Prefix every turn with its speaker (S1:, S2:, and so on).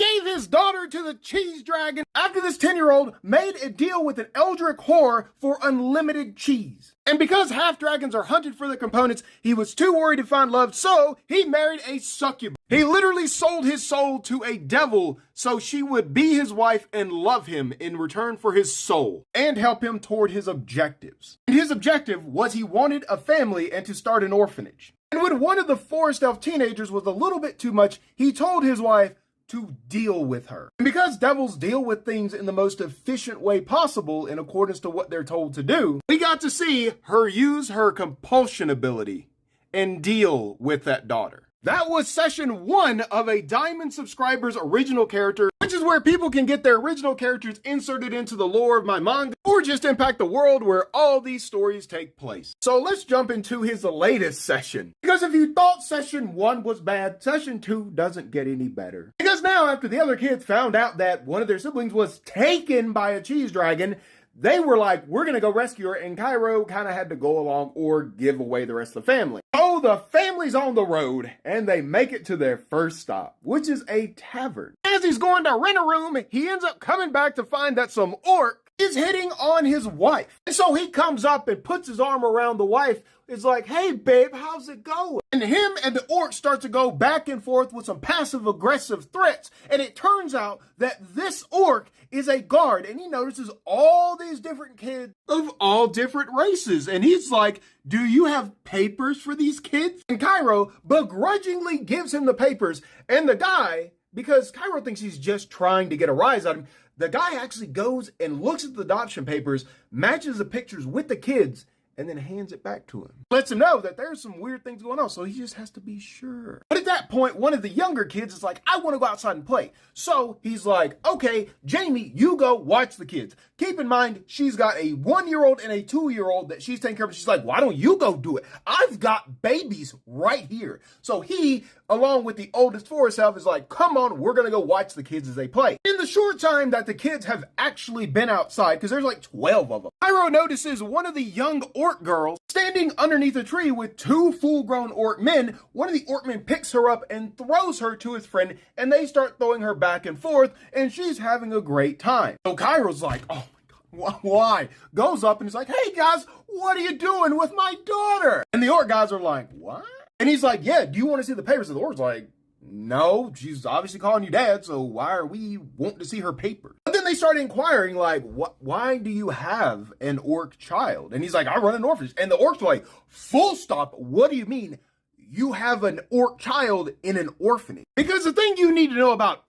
S1: gave his daughter to the cheese dragon after this 10-year-old made a deal with an eldritch whore for unlimited cheese. And because half dragons are hunted for their components, he was too worried to find love, so he married a succubus. He literally sold his soul to a devil so she would be his wife and love him in return for his soul and help him toward his objectives. And his objective was he wanted a family and to start an orphanage. And when one of the forest elf teenagers was a little bit too much, he told his wife to deal with her. And because devils deal with things in the most efficient way possible in accordance to what they're told to do, we got to see her use her compulsion ability and deal with that daughter. That was session 1 of a Diamond subscriber's original character, which is where people can get their original characters inserted into the lore of my manga, or just impact the world where all these stories take place. So let's jump into his latest session. Because if you thought session 1 was bad, session 2 doesn't get any better. Because now, after the other kids found out that one of their siblings was taken by a cheese dragon, they were like, we're going to go rescue her, and Cairo kind of had to go along or give away the rest of the family. So the family's on the road, and they make it to their first stop, which is a tavern. As he's going to rent a room, he ends up coming back to find that some orc is hitting on his wife. And so he comes up and puts his arm around the wife. It's like, hey, babe, how's it going? And him and the orc start to go back and forth with some passive-aggressive threats. And it turns out that this orc is a guard, and he notices all these different kids of all different races. And he's like, do you have papers for these kids? And Cairo begrudgingly gives him the papers. And the guy, because Cairo thinks he's just trying to get a rise out of him, the guy actually goes and looks at the adoption papers, matches the pictures with the kids, and then hands it back to him. Lets him know that there's some weird things going on, so he just has to be sure. But at that point, one of the younger kids is like, I want to go outside and play. So he's like, okay, Jamie, you go watch the kids. Keep in mind, she's got a 1-year-old and a 2-year-old that she's taking care of. She's like, why don't you go do it? I've got babies right here. So he, along with the oldest forest elf, is like, come on, we're going to go watch the kids as they play. In the short time that the kids have actually been outside, because there's like 12 of them, Cairo notices one of the young orc girls standing underneath a tree with 2 full-grown orc men. One of the orc men picks her up and throws her to his friend, and they start throwing her back and forth, and she's having a great time. So Cairo's like, oh my God, why? Goes up and he's like, hey guys, what are you doing with my daughter? And the orc guys are like, what? And he's like, yeah, do you want to see the papers? And the orc's like, no, she's obviously calling you dad, so why are we wanting to see her papers? But then they start inquiring, like, why do you have an orc child? And he's like, I run an orphanage. And the orcs are like, full stop, what do you mean you have an orc child in an orphanage? Because the thing you need to know about